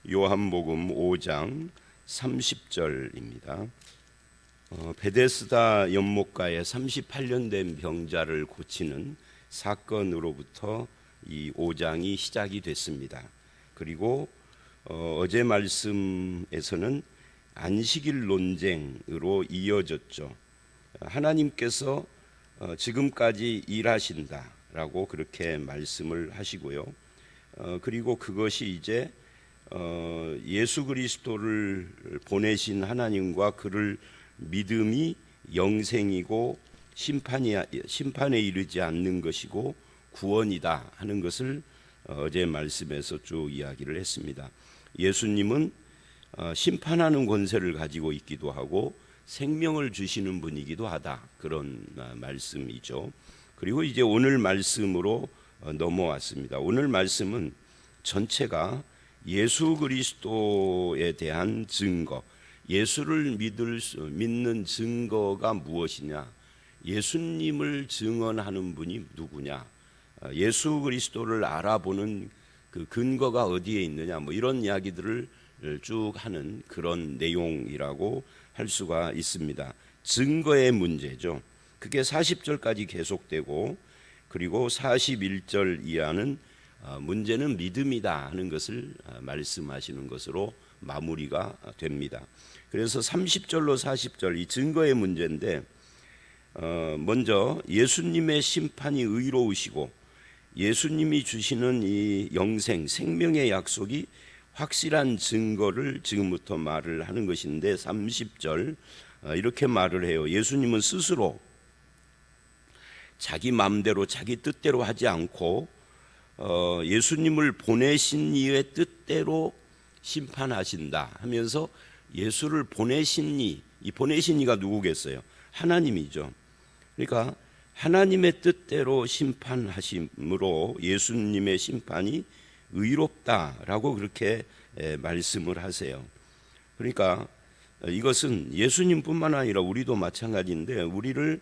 요한복음 5장 30절입니다. 베데스다 연못가에 38년 된 병자를 고치는 사건으로부터 이 5장이 시작이 됐습니다. 그리고 어제 말씀에서는 안식일 논쟁으로 이어졌죠. 하나님께서 지금까지 일하신다라고 그렇게 말씀을 하시고요. 그리고 그것이 이제 예수 그리스도를 보내신 하나님과 그를 믿음이 영생이고 심판에 이르지 않는 것이고 구원이다 하는 것을 어제 말씀에서 쭉 이야기를 했습니다. 예수님은 심판하는 권세를 가지고 있기도 하고 생명을 주시는 분이기도 하다, 그런 말씀이죠. 그리고 이제 오늘 말씀으로 넘어왔습니다. 오늘 말씀은 전체가 예수 그리스도에 대한 증거, 예수를 믿는 증거가 무엇이냐, 예수님을 증언하는 분이 누구냐, 예수 그리스도를 알아보는 그 근거가 어디에 있느냐, 이런 이야기들을 쭉 하는 그런 내용이라고 할 수가 있습니다. 증거의 문제죠. 그게 40절까지 계속되고, 그리고 41절 이하는 문제는 믿음이다 하는 것을 말씀하시는 것으로 마무리가 됩니다. 그래서 30절로 40절 이 증거의 문제인데, 먼저 예수님의 심판이 의로우시고 예수님이 주시는 이 영생, 생명의 약속이 확실한 증거를 지금부터 말을 하는 것인데, 30절 이렇게 말을 해요. 예수님은 스스로 자기 마음대로 자기 뜻대로 하지 않고 예수님을 보내신 이의 뜻대로 심판하신다 하면서, 예수를 보내신 이 보내신 이가 누구겠어요? 하나님이죠. 그러니까 하나님의 뜻대로 심판하심으로 예수님의 심판이 의롭다라고 그렇게 말씀을 하세요. 그러니까 이것은 예수님뿐만 아니라 우리도 마찬가지인데, 우리를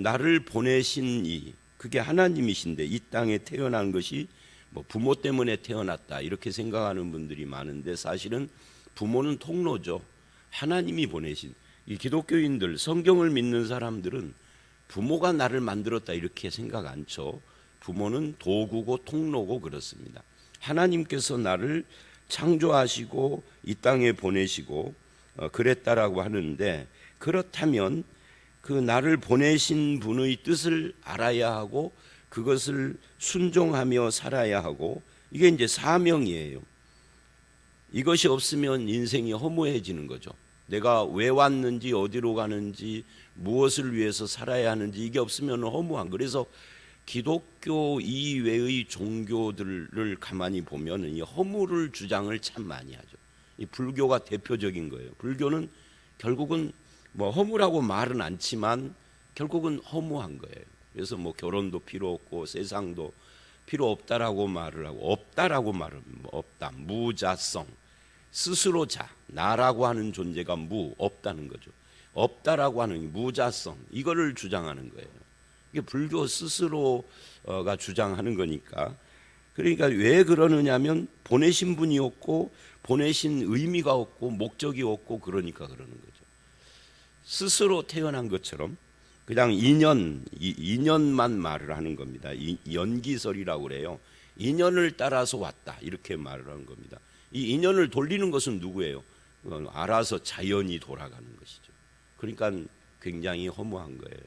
나를 보내신 이, 그게 하나님이신데 이 땅에 태어난 것이 부모 때문에 태어났다 이렇게 생각하는 분들이 많은데, 사실은 부모는 통로죠. 하나님이 보내신, 이 기독교인들, 성경을 믿는 사람들은 부모가 나를 만들었다 이렇게 생각 않죠. 부모는 도구고 통로고 그렇습니다. 하나님께서 나를 창조하시고 이 땅에 보내시고 그랬다라고 하는데, 그렇다면 그 나를 보내신 분의 뜻을 알아야 하고 그것을 순종하며 살아야 하고, 이게 이제 사명이에요. 이것이 없으면 인생이 허무해지는 거죠. 내가 왜 왔는지, 어디로 가는지, 무엇을 위해서 살아야 하는지, 이게 없으면 허무한. 그래서 기독교 이외의 종교들을 가만히 보면 이 허물을 주장을 참 많이 하죠. 이 불교가 대표적인 거예요. 불교는 결국은 허무라고 말은 않지만 결국은 허무한 거예요. 그래서 결혼도 필요 없고 세상도 필요 없다라고 말을 하고, 없다라고 말은 없다, 무자성, 스스로 자, 나라고 하는 존재가 없다는 거죠. 없다라고 하는 무자성, 이거를 주장하는 거예요. 이게 불교 스스로가 주장하는 거니까. 그러니까 왜 그러느냐면 보내신 분이 없고 보내신 의미가 없고 목적이 없고, 그러니까 그러는 거죠. 스스로 태어난 것처럼 그냥 인연만 말을 하는 겁니다. 연기설이라고 그래요. 인연을 따라서 왔다 이렇게 말을 하는 겁니다. 이 인연을 돌리는 것은 누구예요? 알아서 자연이 돌아가는 것이죠. 그러니까 굉장히 허무한 거예요.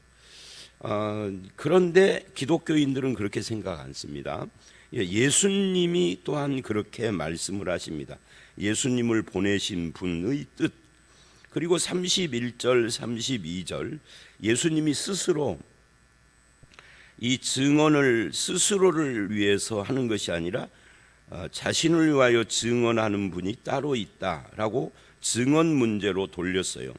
그런데 기독교인들은 그렇게 생각 않습니다. 예수님이 또한 그렇게 말씀을 하십니다. 예수님을 보내신 분의 뜻. 그리고 31절, 32절 예수님이 스스로 이 증언을 스스로를 위해서 하는 것이 아니라 자신을 위하여 증언하는 분이 따로 있다라고 증언 문제로 돌렸어요.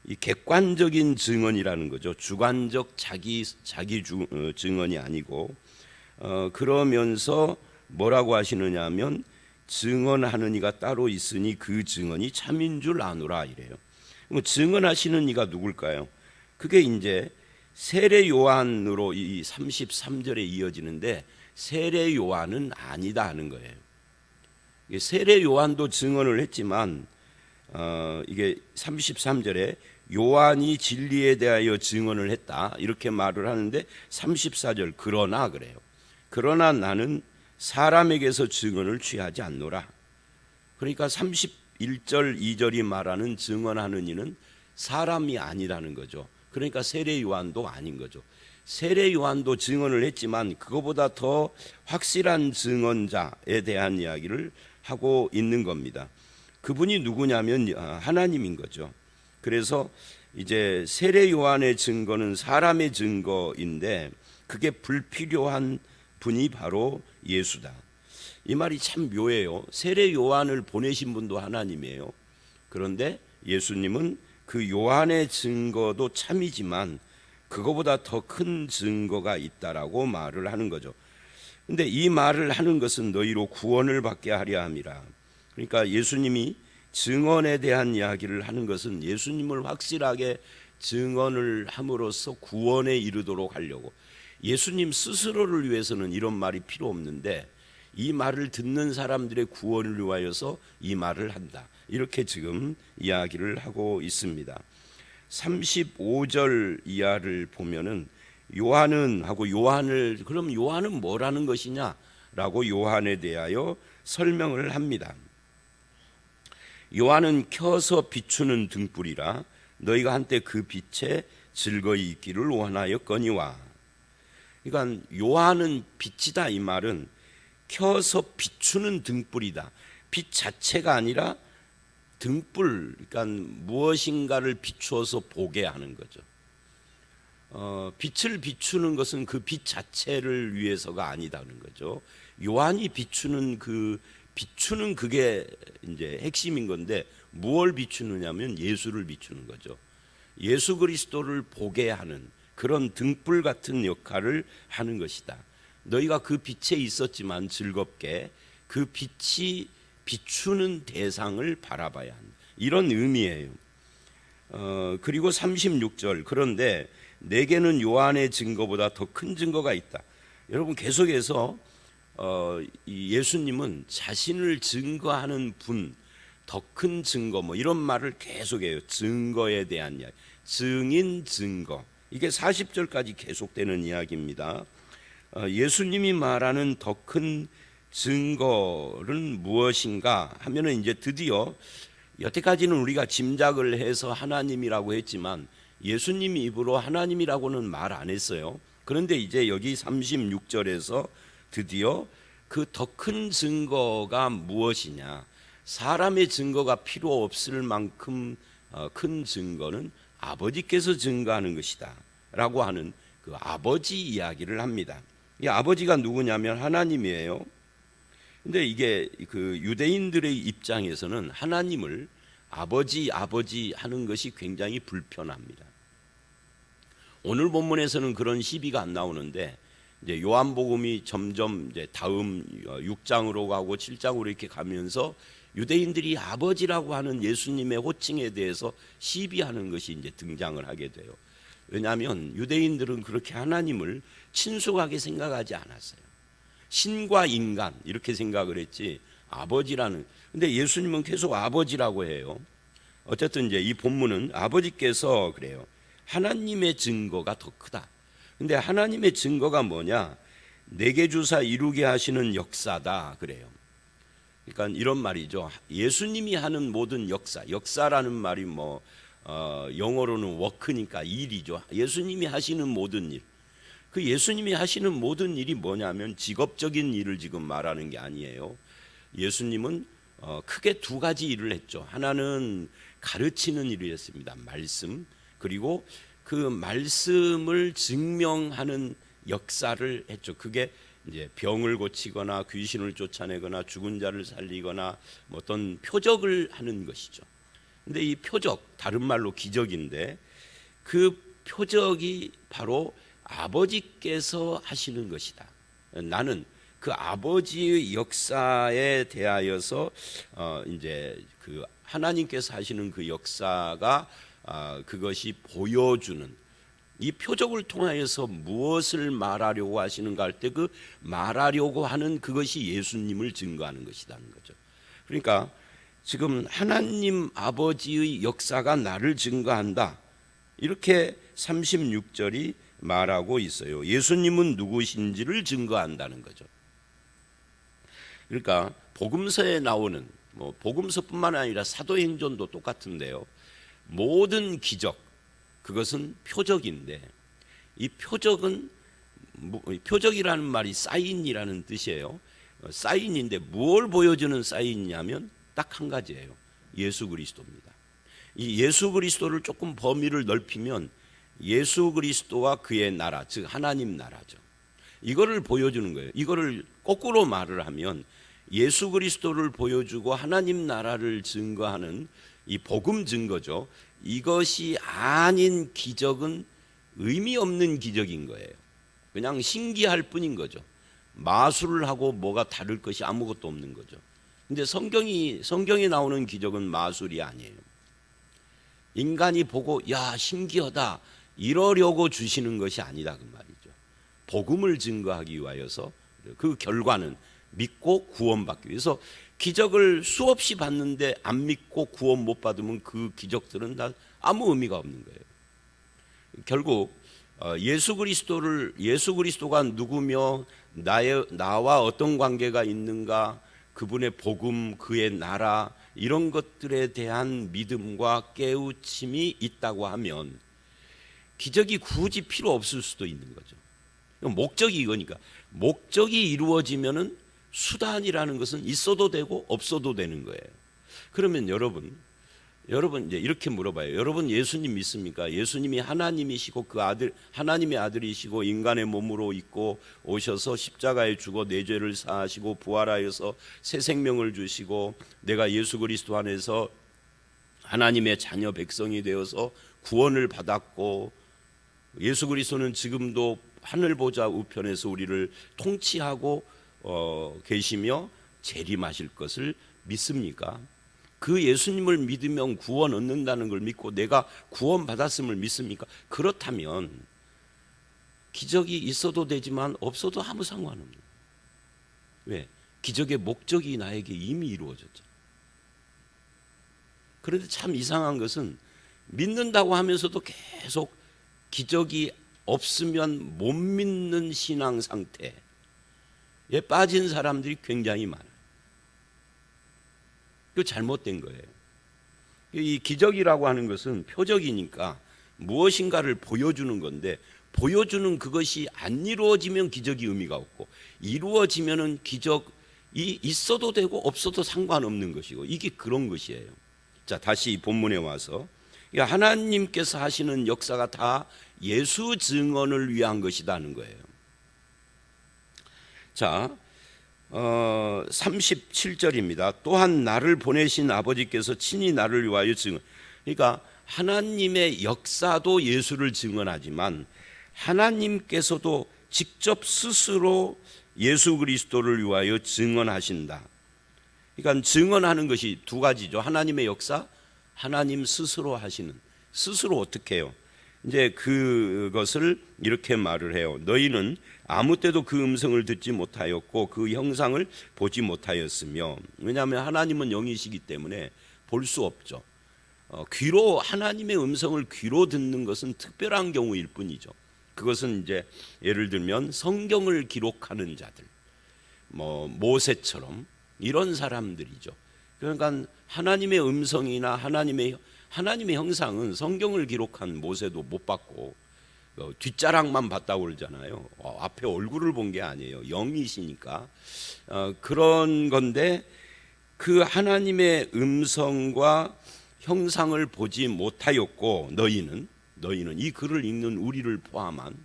이 객관적인 증언이라는 거죠. 주관적 자기 증언이 아니고, 그러면서 뭐라고 하시느냐 하면, 증언하는 이가 따로 있으니 그 증언이 참인 줄 아노라 이래요. 증언하시는 이가 누굴까요? 그게 이제 세례 요한으로 이 33절에 이어지는데, 세례 요한은 아니다 하는 거예요. 세례 요한도 증언을 했지만 이게 33절에 요한이 진리에 대하여 증언을 했다 이렇게 말을 하는데 34절 그러나 그래요. 그러나 나는 사람에게서 증언을 취하지 않노라. 그러니까 31절 2절이 말하는 증언하는 이는 사람이 아니라는 거죠. 그러니까 세례 요한도 아닌 거죠. 세례 요한도 증언을 했지만 그거보다 더 확실한 증언자에 대한 이야기를 하고 있는 겁니다. 그분이 누구냐면 하나님인 거죠. 그래서 이제 세례 요한의 증거는 사람의 증거인데 그게 불필요한 분이 바로 예수다. 이 말이 참 묘해요. 세례 요한을 보내신 분도 하나님이에요. 그런데 예수님은 그 요한의 증거도 참이지만 그거보다 더 큰 증거가 있다라고 말을 하는 거죠. 근데 이 말을 하는 것은 너희로 구원을 받게 하려 함이라. 그러니까 예수님이 증언에 대한 이야기를 하는 것은 예수님을 확실하게 증언을 함으로써 구원에 이르도록 하려고. 예수님 스스로를 위해서는 이런 말이 필요 없는데 이 말을 듣는 사람들의 구원을 위하여서 이 말을 한다. 이렇게 지금 이야기를 하고 있습니다. 35절 이하를 보면은 요한은 하고 요한을 그럼 요한은 뭐라는 것이냐라고 요한에 대하여 설명을 합니다. 요한은 켜서 비추는 등불이라 너희가 한때 그 빛에 즐거이 있기를 원하였거니와. 그러니까 요한은 빛이다 이 말은 켜서 비추는 등불이다. 빛 자체가 아니라 등불, 그러니까 무엇인가를 비추어서 보게 하는 거죠. 빛을 비추는 것은 그 빛 자체를 위해서가 아니다는 거죠. 요한이 비추는 그게 이제 핵심인 건데 무엇을 비추느냐면 예수를 비추는 거죠. 예수 그리스도를 보게 하는 그런 등불 같은 역할을 하는 것이다. 너희가 그 빛에 있었지만 즐겁게 그 빛이 비추는 대상을 바라봐야 한다. 이런 의미예요. 그리고 36절 그런데 내게는 요한의 증거보다 더 큰 증거가 있다. 여러분 계속해서 이 예수님은 자신을 증거하는 분, 더 큰 증거 뭐 이런 말을 계속해요. 증거에 대한 이야기, 증인 증거. 이게 40절까지 계속되는 이야기입니다. 예수님이 말하는 더 큰 증거는 무엇인가 하면은 이제 드디어 여태까지는 우리가 짐작을 해서 하나님이라고 했지만 예수님이 입으로 하나님이라고는 말 안 했어요. 그런데 이제 여기 36절에서 드디어 그 더 큰 증거가 무엇이냐, 사람의 증거가 필요 없을 만큼 큰 증거는 아버지께서 증거하는 것이다 라고 하는 그 아버지 이야기를 합니다. 이 아버지가 누구냐면 하나님이에요. 근데 이게 그 유대인들의 입장에서는 하나님을 아버지 하는 것이 굉장히 불편합니다. 오늘 본문에서는 그런 시비가 안 나오는데 이제 요한복음이 점점 이제 다음 6장으로 가고 7장으로 이렇게 가면서 유대인들이 아버지라고 하는 예수님의 호칭에 대해서 시비하는 것이 이제 등장을 하게 돼요. 왜냐하면 유대인들은 그렇게 하나님을 친숙하게 생각하지 않았어요. 신과 인간 이렇게 생각을 했지 아버지라는. 근데 예수님은 계속 아버지라고 해요. 어쨌든 이제 이 본문은 아버지께서 그래요. 하나님의 증거가 더 크다. 근데 하나님의 증거가 뭐냐? 내게 주사 이루게 하시는 역사다 그래요. 그러니까 이런 말이죠. 예수님이 하는 모든 역사라는 말이 뭐 영어로는 워크니까 일이죠. 예수님이 하시는 모든 일. 그 예수님이 하시는 모든 일이 뭐냐면 직업적인 일을 지금 말하는 게 아니에요. 예수님은 크게 두 가지 일을 했죠. 하나는 가르치는 일을 했습니다. 말씀. 그리고 그 말씀을 증명하는 역사를 했죠. 그게 이제 병을 고치거나 귀신을 쫓아내거나 죽은 자를 살리거나 뭐 어떤 표적을 하는 것이죠. 근데 이 표적, 다른 말로 기적인데 그 표적이 바로 아버지께서 하시는 것이다. 나는 그 아버지의 역사에 대하여서 이제 그 하나님께서 하시는 그 역사가 그것이 보여주는 이 표적을 통하여서 무엇을 말하려고 하시는가 할 때 그 말하려고 하는 그것이 예수님을 증거하는 것이라는 거죠. 그러니까 지금 하나님 아버지의 역사가 나를 증거한다, 이렇게 36절이 말하고 있어요. 예수님은 누구신지를 증거한다는 거죠. 그러니까 복음서에 나오는, 복음서뿐만 아니라 사도행전도 똑같은데요, 모든 기적, 그것은 표적인데, 이 표적은, 표적이라는 말이 사인이라는 뜻이에요. 사인인데 뭘 보여주는 사인이냐면 딱 한 가지예요. 예수 그리스도입니다. 이 예수 그리스도를 조금 범위를 넓히면 예수 그리스도와 그의 나라, 즉 하나님 나라죠. 이거를 보여주는 거예요. 이거를 거꾸로 말을 하면 예수 그리스도를 보여주고 하나님 나라를 증거하는 이 복음 증거죠. 이것이 아닌 기적은 의미 없는 기적인 거예요. 그냥 신기할 뿐인 거죠. 마술을 하고 뭐가 다를 것이 아무것도 없는 거죠. 근데 성경에 나오는 기적은 마술이 아니에요. 인간이 보고 야 신기하다 이러려고 주시는 것이 아니다 그 말이죠. 복음을 증거하기 위하여서, 그 결과는 믿고 구원받기 위해서. 기적을 수없이 봤는데 안 믿고 구원 못 받으면 그 기적들은 다 아무 의미가 없는 거예요. 결국 예수 그리스도가 누구며 나와 어떤 관계가 있는가, 그분의 복음, 그의 나라, 이런 것들에 대한 믿음과 깨우침이 있다고 하면 기적이 굳이 필요 없을 수도 있는 거죠. 목적이 이거니까. 목적이 이루어지면은 수단이라는 것은 있어도 되고 없어도 되는 거예요. 그러면 여러분 이제 이렇게 물어봐요. 여러분 예수님 믿습니까? 예수님이 하나님이시고 그 아들, 하나님의 아들이시고 인간의 몸으로 있고 오셔서 십자가에 죽어 내 죄를 사하시고 부활하여서 새 생명을 주시고 내가 예수 그리스도 안에서 하나님의 자녀 백성이 되어서 구원을 받았고, 예수 그리스도는 지금도 하늘 보좌 우편에서 우리를 통치하고 계시며 재림하실 것을 믿습니까? 그 예수님을 믿으면 구원 얻는다는 걸 믿고 내가 구원 받았음을 믿습니까? 그렇다면 기적이 있어도 되지만 없어도 아무 상관없는. 왜? 기적의 목적이 나에게 이미 이루어졌죠. 그런데 참 이상한 것은 믿는다고 하면서도 계속 기적이 없으면 못 믿는 신앙 상태에 빠진 사람들이 굉장히 많아요. 그 잘못된 거예요. 이 기적이라고 하는 것은 표적이니까 무엇인가를 보여주는 건데, 보여주는 그것이 안 이루어지면 기적이 의미가 없고, 이루어지면은 기적이 있어도 되고 없어도 상관없는 것이고, 이게 그런 것이에요. 자, 다시 본문에 와서 하나님께서 하시는 역사가 다 예수 증언을 위한 것이라는 거예요. 자, 37절입니다. 또한 나를 보내신 아버지께서 친히 나를 위하여 증언. 그러니까 하나님의 역사도 예수를 증언하지만 하나님께서도 직접 스스로 예수 그리스도를 위하여 증언하신다. 그러니까 증언하는 것이 두 가지죠. 하나님의 역사, 하나님 스스로 하시는. 스스로 어떻게 해요? 이제 그것을 이렇게 말을 해요. 너희는 아무 때도 그 음성을 듣지 못하였고 그 형상을 보지 못하였으며. 왜냐하면 하나님은 영이시기 때문에 볼 수 없죠. 귀로, 하나님의 음성을 귀로 듣는 것은 특별한 경우일 뿐이죠. 그것은 이제 예를 들면 성경을 기록하는 자들, 모세처럼 이런 사람들이죠. 그러니까 하나님의 음성이나 하나님의 형상은 성경을 기록한 모세도 못 봤고 뒷자락만 봤다고 그러잖아요. 앞에 얼굴을 본 게 아니에요. 영이시니까 그런 건데, 그 하나님의 음성과 형상을 보지 못하였고 너희는 이 글을 읽는 우리를 포함한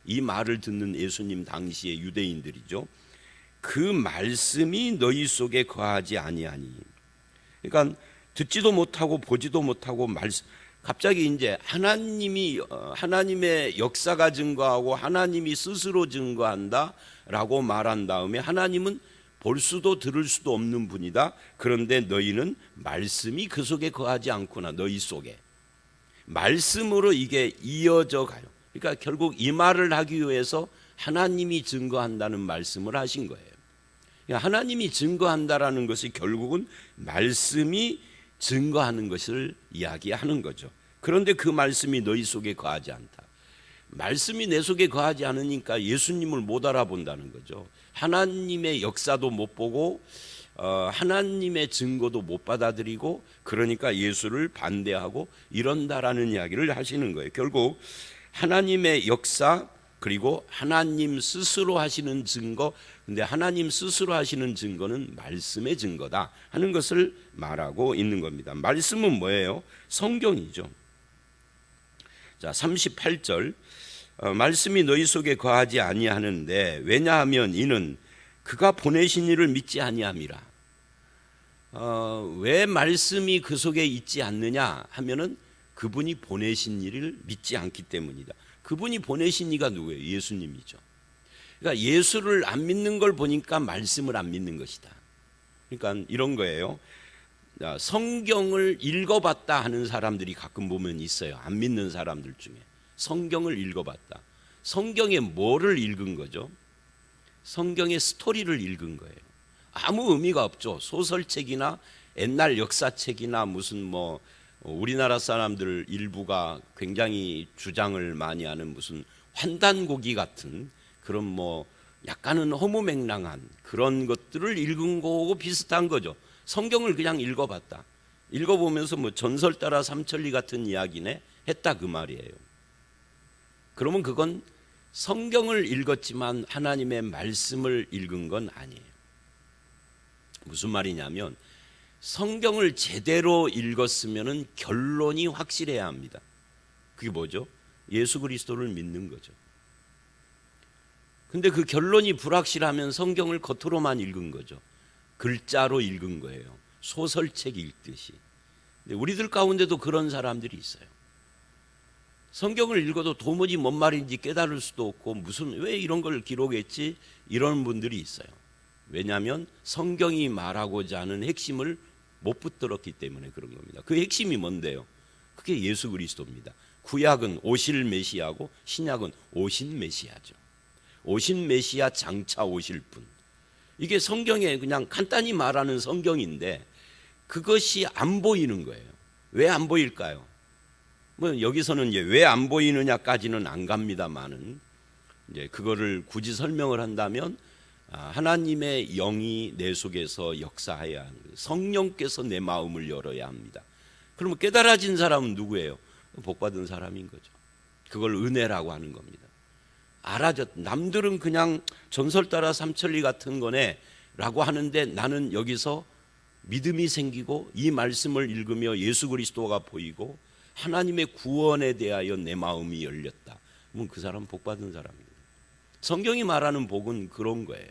이 말을 듣는 예수님 당시의 유대인들이죠. 그 말씀이 너희 속에 거하지 아니하니. 그러니까 듣지도 못하고 보지도 못하고 갑자기 이제 하나님의 역사가 증거하고 하나님이 스스로 증거한다라고 말한 다음에 하나님은 볼 수도 들을 수도 없는 분이다. 그런데 너희는 말씀이 그 속에 거하지 않구나. 너희 속에 말씀으로 이게 이어져 가요. 그러니까 결국 이 말을 하기 위해서 하나님이 증거한다는 말씀을 하신 거예요. 하나님이 증거한다라는 것이 결국은 말씀이 증거하는 것을 이야기하는 거죠. 그런데 그 말씀이 너희 속에 거하지 않다. 말씀이 내 속에 거하지 않으니까 예수님을 못 알아본다는 거죠. 하나님의 역사도 못 보고 하나님의 증거도 못 받아들이고, 그러니까 예수를 반대하고 이런다라는 이야기를 하시는 거예요. 결국 하나님의 역사, 그리고 하나님 스스로 하시는 증거, 근데 하나님 스스로 하시는 증거는 말씀의 증거다 하는 것을 말하고 있는 겁니다. 말씀은 뭐예요? 성경이죠. 자, 38절, 말씀이 너희 속에 거하지 아니하는데 왜냐하면 이는 그가 보내신 이를 믿지 아니함이라. 왜 말씀이 그 속에 있지 않느냐 하면은 그분이 보내신 이를 믿지 않기 때문이다. 그분이 보내신 이가 누구예요? 예수님이죠. 그러니까 예수를 안 믿는 걸 보니까 말씀을 안 믿는 것이다. 그러니까 이런 거예요. 성경을 읽어봤다 하는 사람들이 가끔 보면 있어요. 안 믿는 사람들 중에. 성경을 읽어봤다. 성경에 뭐를 읽은 거죠? 성경의 스토리를 읽은 거예요. 아무 의미가 없죠. 소설책이나 옛날 역사책이나 무슨 우리나라 사람들 일부가 굉장히 주장을 많이 하는 무슨 환단고기 같은 그런 약간은 허무맹랑한 그런 것들을 읽은 거하고 비슷한 거죠. 성경을 그냥 읽어봤다. 읽어보면서 전설 따라 삼천리 같은 이야기네 했다 그 말이에요. 그러면 그건 성경을 읽었지만 하나님의 말씀을 읽은 건 아니에요. 무슨 말이냐면 성경을 제대로 읽었으면 결론이 확실해야 합니다. 그게 뭐죠? 예수 그리스도를 믿는 거죠. 근데 그 결론이 불확실하면 성경을 겉으로만 읽은 거죠. 글자로 읽은 거예요. 소설책 읽듯이. 근데 우리들 가운데도 그런 사람들이 있어요. 성경을 읽어도 도무지 뭔 말인지 깨달을 수도 없고 왜 이런 걸 기록했지? 이런 분들이 있어요. 왜냐하면 성경이 말하고자 하는 핵심을 못 붙들었기 때문에 그런 겁니다. 그 핵심이 뭔데요? 그게 예수 그리스도입니다. 구약은 오실 메시아고 신약은 오신 메시아죠. 오신 메시아 장차 오실 분. 이게 성경에 그냥 간단히 말하는 성경인데 그것이 안 보이는 거예요. 왜 안 보일까요? 여기서는 이제 왜 안 보이느냐까지는 안 갑니다만은 이제 그거를 굳이 설명을 한다면 하나님의 영이 내 속에서 역사해야 하는 거예요. 성령께서 내 마음을 열어야 합니다. 그러면 깨달아진 사람은 누구예요? 복받은 사람인 거죠. 그걸 은혜라고 하는 겁니다. 남들은 그냥 전설 따라 삼천리 같은 거네 라고 하는데 나는 여기서 믿음이 생기고 이 말씀을 읽으며 예수 그리스도가 보이고 하나님의 구원에 대하여 내 마음이 열렸다. 그럼 그 사람 복받은 사람입니다. 성경이 말하는 복은 그런 거예요.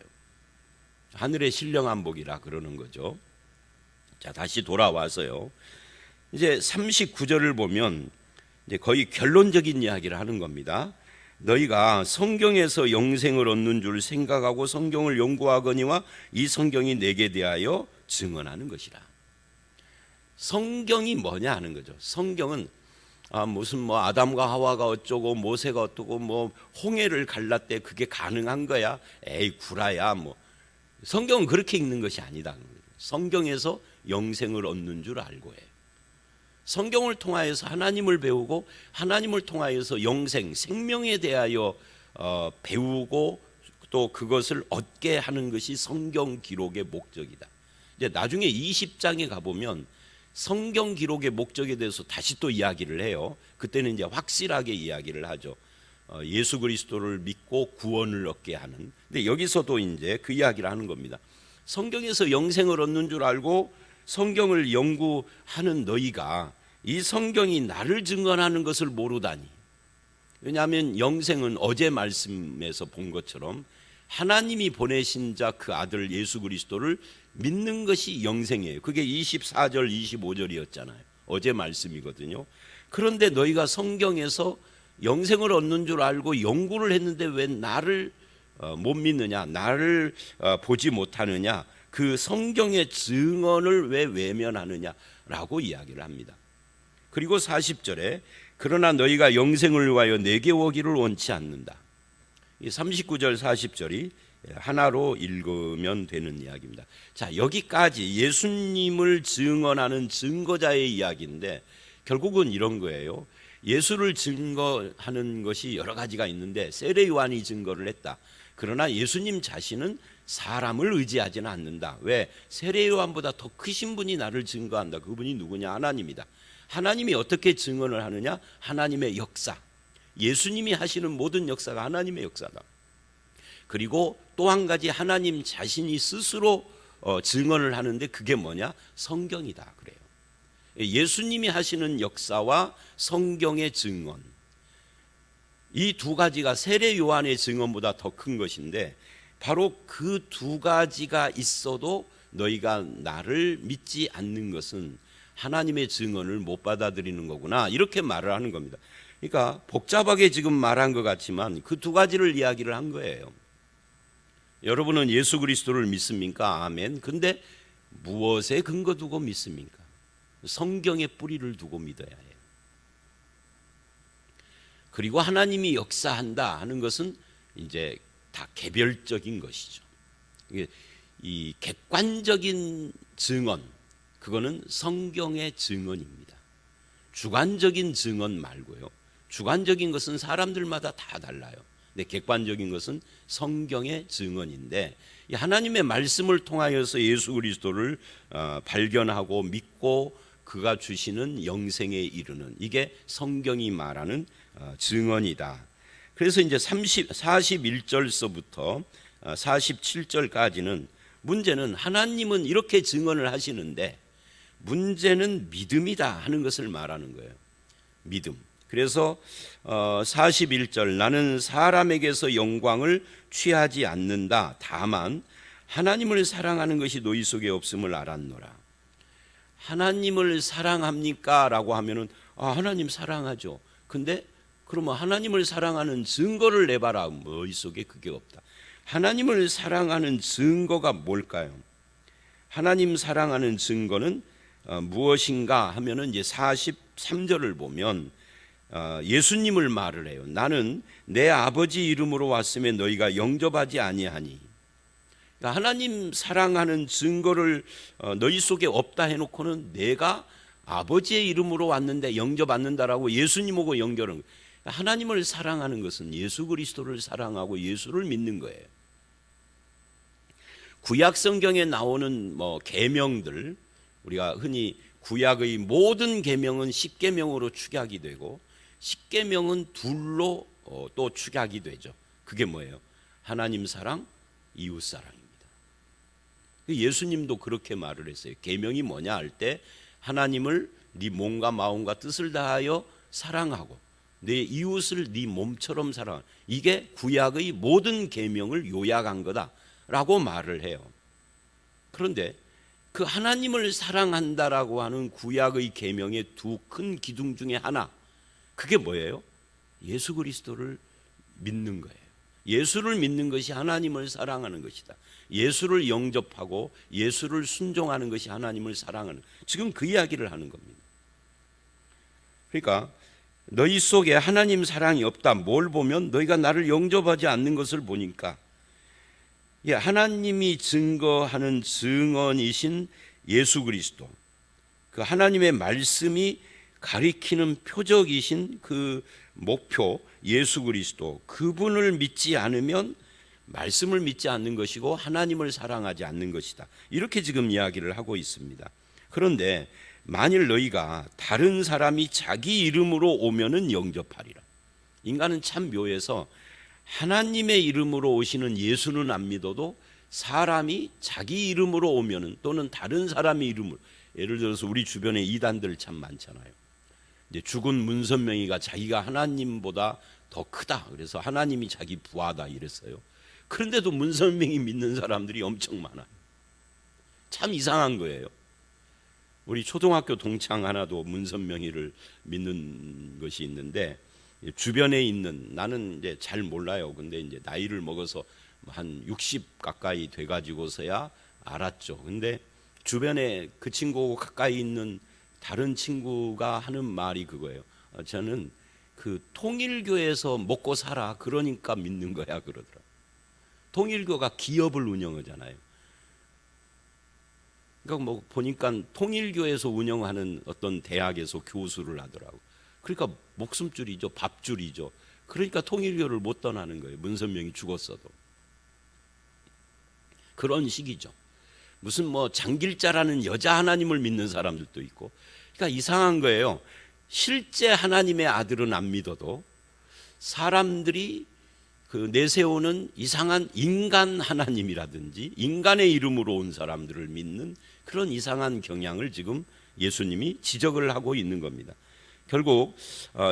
하늘의 신령한 복이라 그러는 거죠. 자, 다시 돌아와서요. 이제 39절을 보면 이제 거의 결론적인 이야기를 하는 겁니다. 너희가 성경에서 영생을 얻는 줄 생각하고 성경을 연구하거니와 이 성경이 내게 대하여 증언하는 것이라. 성경이 뭐냐 하는 거죠. 성경은 무슨 아담과 하와가 어쩌고 모세가 어떠고 홍해를 갈랐대 그게 가능한 거야? 에이 구라야 성경은 그렇게 읽는 것이 아니다. 성경에서 영생을 얻는 줄 알고 해. 성경을 통하여서 하나님을 배우고 하나님을 통하여서 영생, 생명에 대하여 배우고 또 그것을 얻게 하는 것이 성경 기록의 목적이다. 이제 나중에 20장에 가보면 성경 기록의 목적에 대해서 다시 또 이야기를 해요. 그때는 이제 확실하게 이야기를 하죠. 예수 그리스도를 믿고 구원을 얻게 하는. 근데 여기서도 이제 그 이야기를 하는 겁니다. 성경에서 영생을 얻는 줄 알고 성경을 연구하는 너희가 이 성경이 나를 증언하는 것을 모르다니. 왜냐하면 영생은 어제 말씀에서 본 것처럼 하나님이 보내신 자 그 아들 예수 그리스도를 믿는 것이 영생이에요. 그게 24절 25절이었잖아요. 어제 말씀이거든요. 그런데 너희가 성경에서 영생을 얻는 줄 알고 연구를 했는데 왜 나를 못 믿느냐, 나를 보지 못하느냐, 그 성경의 증언을 왜 외면하느냐라고 이야기를 합니다. 그리고 40절에 그러나 너희가 영생을 위하여 내게 오기를 원치 않는다. 이 39절 40절이 하나로 읽으면 되는 이야기입니다. 자, 여기까지 예수님을 증언하는 증거자의 이야기인데 결국은 이런 거예요. 예수를 증거하는 것이 여러 가지가 있는데 세례 요한이 증거를 했다. 그러나 예수님 자신은 사람을 의지하지는 않는다. 왜? 세례 요한보다 더 크신 분이 나를 증거한다. 그분이 누구냐? 하나님이다. 하나님이 어떻게 증언을 하느냐? 하나님의 역사. 예수님이 하시는 모든 역사가 하나님의 역사다. 그리고 또 한 가지 하나님 자신이 스스로 증언을 하는데 그게 뭐냐? 성경이다 그래요. 예수님이 하시는 역사와 성경의 증언, 이 두 가지가 세례 요한의 증언보다 더 큰 것인데 바로 그 두 가지가 있어도 너희가 나를 믿지 않는 것은 하나님의 증언을 못 받아들이는 거구나, 이렇게 말을 하는 겁니다. 그러니까 복잡하게 지금 말한 것 같지만 그 두 가지를 이야기를 한 거예요. 여러분은 예수 그리스도를 믿습니까? 아멘. 근데 무엇에 근거 두고 믿습니까? 성경의 뿌리를 두고 믿어야 해요. 그리고 하나님이 역사한다 하는 것은 이제 다 개별적인 것이죠. 이 객관적인 증언, 그거는 성경의 증언입니다. 주관적인 증언 말고요. 주관적인 것은 사람들마다 다 달라요. 근데 객관적인 것은 성경의 증언인데 하나님의 말씀을 통하여서 예수 그리스도를 발견하고 믿고 그가 주시는 영생에 이르는, 이게 성경이 말하는 증언이다. 그래서 이제 41절서부터 47절까지는 문제는 하나님은 이렇게 증언을 하시는데 문제는 믿음이다 하는 것을 말하는 거예요. 믿음. 그래서 41절, 나는 사람에게서 영광을 취하지 않는다. 다만 하나님을 사랑하는 것이 너희 속에 없음을 알았노라. 하나님을 사랑합니까? 라고 하면은 하나님 사랑하죠. 근데 그러면 하나님을 사랑하는 증거를 내봐라. 너희 속에 그게 없다. 하나님을 사랑하는 증거가 뭘까요? 하나님 사랑하는 증거는 무엇인가 하면은 이제 43절을 보면 예수님을 말을 해요. 나는 내 아버지 이름으로 왔음에 너희가 영접하지 아니하니. 그러니까 하나님 사랑하는 증거를 너희 속에 없다 해놓고는 내가 아버지의 이름으로 왔는데 영접 않는다라고 예수님하고 연결은 거예요. 하나님을 사랑하는 것은 예수 그리스도를 사랑하고 예수를 믿는 거예요. 구약 성경에 나오는 계명들, 우리가 흔히 구약의 모든 계명은 십계명으로 축약이 되고 십계명은 둘로 또 축약이 되죠. 그게 뭐예요? 하나님 사랑, 이웃 사랑입니다. 예수님도 그렇게 말을 했어요. 계명이 뭐냐 할 때 하나님을 네 몸과 마음과 뜻을 다하여 사랑하고 내 이웃을 네 몸처럼 사랑하는, 이게 구약의 모든 계명을 요약한 거다라고 말을 해요. 그런데 그 하나님을 사랑한다라고 하는 구약의 계명의 두 큰 기둥 중에 하나, 그게 뭐예요? 예수 그리스도를 믿는 거예요. 예수를 믿는 것이 하나님을 사랑하는 것이다. 예수를 영접하고 예수를 순종하는 것이 하나님을 사랑하는, 지금 그 이야기를 하는 겁니다. 그러니까 너희 속에 하나님 사랑이 없다. 뭘 보면 너희가 나를 영접하지 않는 것을 보니까 하나님이 증거하는 증언이신 예수 그리스도, 그 하나님의 말씀이 가리키는 표적이신 그 목표 예수 그리스도, 그분을 믿지 않으면 말씀을 믿지 않는 것이고 하나님을 사랑하지 않는 것이다. 이렇게 지금 이야기를 하고 있습니다. 그런데 만일 너희가 다른 사람이 자기 이름으로 오면은 영접하리라. 인간은 참 묘해서 하나님의 이름으로 오시는 예수는 안 믿어도 사람이 자기 이름으로 오면은, 또는 다른 사람의 이름으로, 예를 들어서 우리 주변에 이단들 참 많잖아요. 이제 죽은 문선명이가 자기가 하나님보다 더 크다, 그래서 하나님이 자기 부하다 이랬어요. 그런데도 문선명이 믿는 사람들이 엄청 많아요. 참 이상한 거예요. 우리 초등학교 동창 하나도 문선명이를 믿는 것이 있는데, 주변에 있는, 나는 이제 잘 몰라요. 근데 이제 나이를 먹어서 한 60 가까이 돼가지고서야 알았죠. 근데 주변에 그 친구하고 가까이 있는 다른 친구가 하는 말이 그거예요. 저는 그 통일교에서 먹고 살아, 그러니까 믿는 거야 그러더라. 통일교가 기업을 운영하잖아요. 그러니까 뭐 보니까 통일교에서 운영하는 어떤 대학에서 교수를 하더라고. 그러니까 목숨줄이죠, 밥줄이죠. 그러니까 통일교를 못 떠나는 거예요. 문선명이 죽었어도. 그런 식이죠. 무슨 뭐 장길자라는 여자 하나님을 믿는 사람들도 있고. 그러니까 이상한 거예요. 실제 하나님의 아들은 안 믿어도 사람들이 그 내세우는 이상한 인간 하나님이라든지 인간의 이름으로 온 사람들을 믿는 그런 이상한 경향을 지금 예수님이 지적을 하고 있는 겁니다. 결국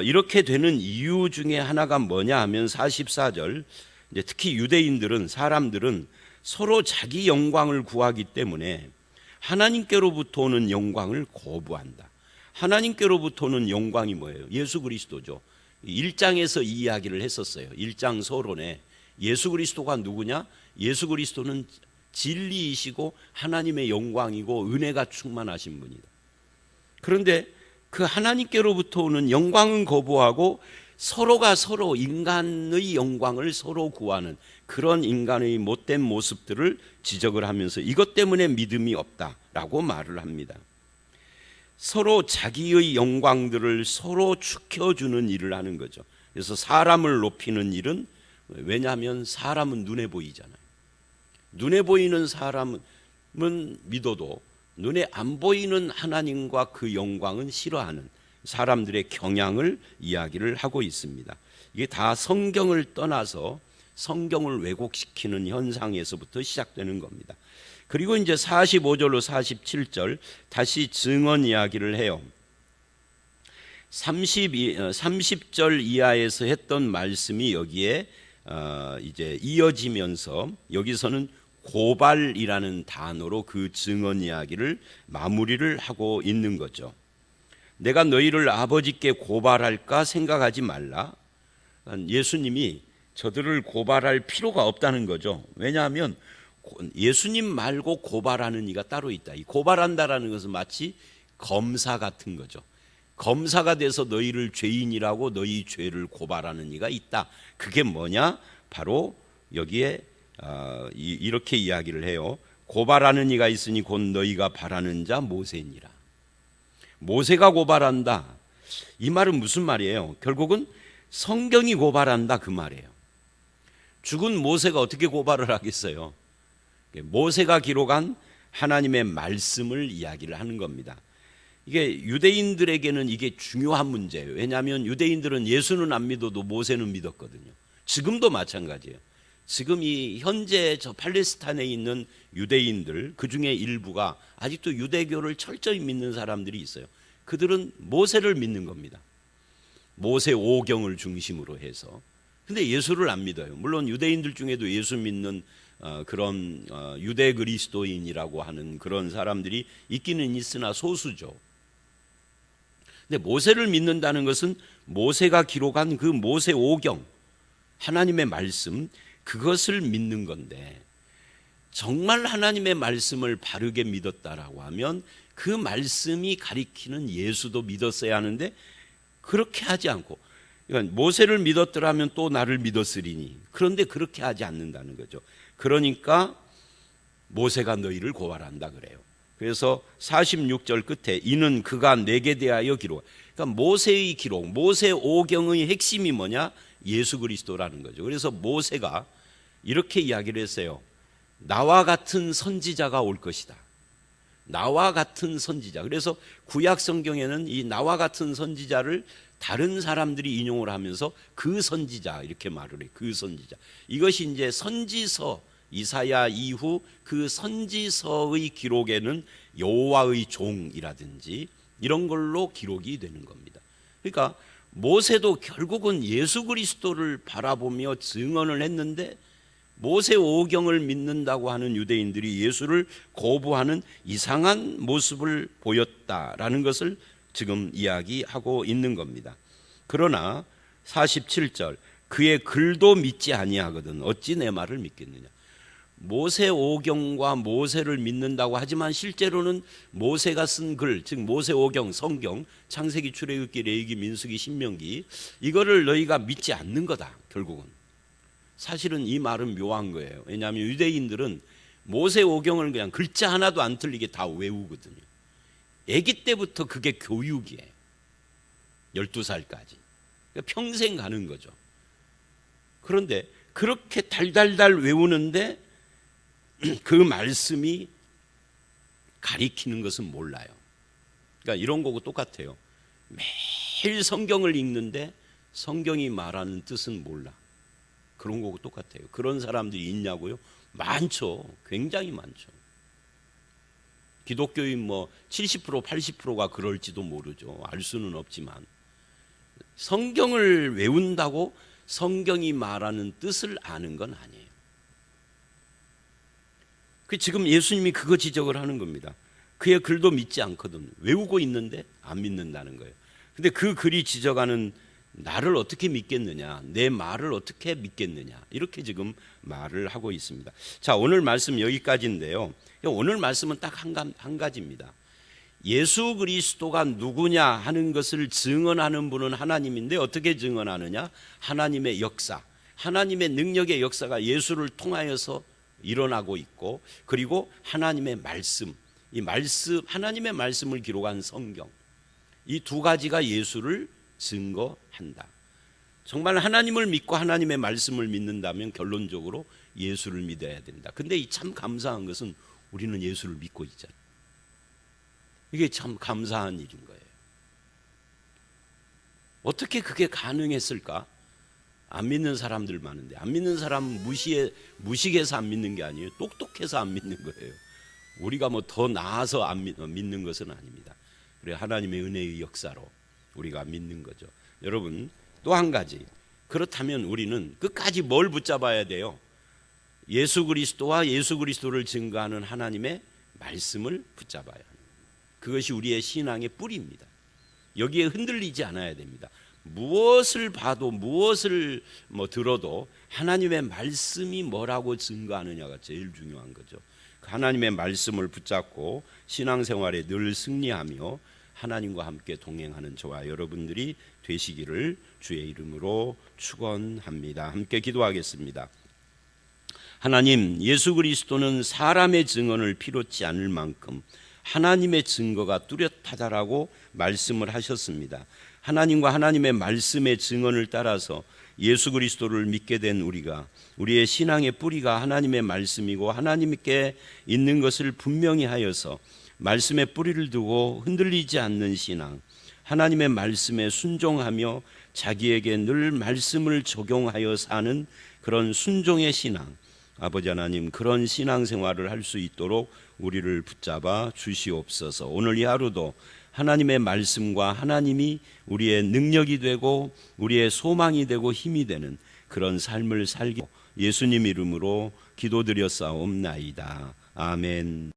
이렇게 되는 이유 중에 하나가 뭐냐 하면 44절, 이제 특히 유대인들은, 사람들은 서로 자기 영광을 구하기 때문에 하나님께로부터 오는 영광을 거부한다. 하나님께로부터 오는 영광이 뭐예요? 예수 그리스도죠. 1장에서 이 이야기를 했었어요. 1장 서론에 예수 그리스도가 누구냐? 예수 그리스도는 진리이시고 하나님의 영광이고 은혜가 충만하신 분이다. 그런데 그 하나님께로부터 오는 영광은 거부하고 서로가 서로 인간의 영광을 서로 구하는 그런 인간의 못된 모습들을 지적을 하면서 이것 때문에 믿음이 없다라고 말을 합니다. 서로 자기의 영광들을 서로 축혀주는 일을 하는 거죠. 그래서 사람을 높이는 일은, 왜냐하면 사람은 눈에 보이잖아요. 눈에 보이는 사람은 믿어도 눈에 안 보이는 하나님과 그 영광은 싫어하는 사람들의 경향을 이야기를 하고 있습니다. 이게 다 성경을 떠나서 성경을 왜곡시키는 현상에서부터 시작되는 겁니다. 그리고 이제 45절로 47절 다시 증언 이야기를 해요. 30절 이하에서 했던 말씀이 여기에 이제 이어지면서 여기서는 고발이라는 단어로 그 증언 이야기를 마무리를 하고 있는 거죠. 내가 너희를 아버지께 고발할까 생각하지 말라. 예수님이 저들을 고발할 필요가 없다는 거죠. 왜냐하면 예수님 말고 고발하는 이가 따로 있다. 이 고발한다라는 것은 마치 검사 같은 거죠. 검사가 돼서 너희를 죄인이라고 너희 죄를 고발하는 이가 있다. 그게 뭐냐? 바로 여기에 이렇게 이야기를 해요. 고발하는 이가 있으니 곧 너희가 바라는 자 모세니라. 모세가 고발한다. 이 말은 무슨 말이에요? 결국은 성경이 고발한다 그 말이에요. 죽은 모세가 어떻게 고발을 하겠어요? 모세가 기록한 하나님의 말씀을 이야기를 하는 겁니다. 이게 유대인들에게는 이게 중요한 문제예요. 왜냐하면 유대인들은 예수는 안 믿어도 모세는 믿었거든요. 지금도 마찬가지예요. 지금 이 현재 저 팔레스타인에 있는 유대인들 그 중에 일부가 아직도 유대교를 철저히 믿는 사람들이 있어요. 그들은 모세를 믿는 겁니다. 모세 오경을 중심으로 해서. 근데 예수를 안 믿어요. 물론 유대인들 중에도 예수 믿는 그런 유대 그리스도인이라고 하는 그런 사람들이 있기는 있으나 소수죠. 근데 모세를 믿는다는 것은 모세가 기록한 그 모세 오경, 하나님의 말씀, 그것을 믿는 건데, 정말 하나님의 말씀을 바르게 믿었다라고 하면 그 말씀이 가리키는 예수도 믿었어야 하는데 그렇게 하지 않고, 그러니까 모세를 믿었더라면 또 나를 믿었으리니, 그런데 그렇게 하지 않는다는 거죠. 그러니까 모세가 너희를 고발한다 그래요. 그래서 46절 끝에 이는 그가 내게 대하여 기록. 그러니까 모세의 기록, 모세 오경의 핵심이 뭐냐? 예수 그리스도라는 거죠. 그래서 모세가 이렇게 이야기를 했어요. 나와 같은 선지자가 올 것이다. 나와 같은 선지자. 그래서 구약 성경에는 이 나와 같은 선지자를 다른 사람들이 인용을 하면서 그 선지자 이렇게 말을 해요. 그 선지자. 이것이 이제 선지서 이사야 이후 그 선지서의 기록에는 여호와의 종이라든지 이런 걸로 기록이 되는 겁니다. 그러니까 모세도 결국은 예수 그리스도를 바라보며 증언을 했는데 모세 오경을 믿는다고 하는 유대인들이 예수를 거부하는 이상한 모습을 보였다라는 것을 지금 이야기하고 있는 겁니다. 그러나 47절 그의 글도 믿지 아니하거든 어찌 내 말을 믿겠느냐. 모세 오경과 모세를 믿는다고 하지만 실제로는 모세가 쓴 글, 즉 모세 오경, 성경, 창세기, 출애굽기, 레위기, 민수기, 신명기 이거를 너희가 믿지 않는 거다. 결국은 사실은 이 말은 묘한 거예요. 왜냐하면 유대인들은 모세오경을 그냥 글자 하나도 안 틀리게 다 외우거든요. 아기 때부터 그게 교육이에요. 12살까지. 그러니까 평생 가는 거죠. 그런데 그렇게 달달달 외우는데 그 말씀이 가리키는 것은 몰라요. 그러니까 이런 거고 똑같아요. 매일 성경을 읽는데 성경이 말하는 뜻은 몰라. 그런 거고 똑같아요. 그런 사람들이 있냐고요? 많죠. 굉장히 많죠. 기독교인 뭐 70% 80%가 그럴지도 모르죠. 알 수는 없지만 성경을 외운다고 성경이 말하는 뜻을 아는 건 아니에요. 지금 예수님이 그거 지적을 하는 겁니다. 그의 글도 믿지 않거든. 외우고 있는데 안 믿는다는 거예요. 근데 그 글이 지적하는 나를 어떻게 믿겠느냐, 내 말을 어떻게 믿겠느냐, 이렇게 지금 말을 하고 있습니다. 자, 오늘 말씀 여기까지인데요. 오늘 말씀은 딱 한 가지입니다. 예수 그리스도가 누구냐 하는 것을 증언하는 분은 하나님인데 어떻게 증언하느냐? 하나님의 역사, 하나님의 능력의 역사가 예수를 통하여서 일어나고 있고, 그리고 하나님의 말씀, 이 말씀, 하나님의 말씀을 기록한 성경, 이 두 가지가 예수를 증거한다. 정말 하나님을 믿고 하나님의 말씀을 믿는다면 결론적으로 예수를 믿어야 된다. 근데 이 참 감사한 것은 우리는 예수를 믿고 있잖아요. 이게 참 감사한 일인 거예요. 어떻게 그게 가능했을까? 안 믿는 사람들 많은데, 안 믿는 사람 무식해서 안 믿는 게 아니에요. 똑똑해서 안 믿는 거예요. 우리가 뭐 더 나아서 안 믿는 것은 아닙니다. 그래, 하나님의 은혜의 역사로 우리가 믿는 거죠. 여러분, 또 한 가지, 그렇다면 우리는 끝까지 뭘 붙잡아야 돼요? 예수 그리스도와 예수 그리스도를 증거하는 하나님의 말씀을 붙잡아야 합니다. 그것이 우리의 신앙의 뿌리입니다. 여기에 흔들리지 않아야 됩니다. 무엇을 봐도 무엇을 들어도 하나님의 말씀이 뭐라고 증거하느냐가 제일 중요한 거죠. 하나님의 말씀을 붙잡고 신앙생활에 늘 승리하며 하나님과 함께 동행하는 저와 여러분들이 되시기를 주의 이름으로 축원합니다. 함께 기도하겠습니다. 하나님, 예수 그리스도는 사람의 증언을 필요치 않을 만큼 하나님의 증거가 뚜렷하다라고 말씀을 하셨습니다. 하나님과 하나님의 말씀의 증언을 따라서 예수 그리스도를 믿게 된 우리가, 우리의 신앙의 뿌리가 하나님의 말씀이고 하나님께 있는 것을 분명히 하여서 말씀의 뿌리를 두고 흔들리지 않는 신앙, 하나님의 말씀에 순종하며 자기에게 늘 말씀을 적용하여 사는 그런 순종의 신앙, 아버지 하나님, 그런 신앙생활을 할 수 있도록 우리를 붙잡아 주시옵소서. 오늘 이 하루도 하나님의 말씀과 하나님이 우리의 능력이 되고 우리의 소망이 되고 힘이 되는 그런 삶을 살기 예수님 이름으로 기도드렸사옵나이다. 아멘.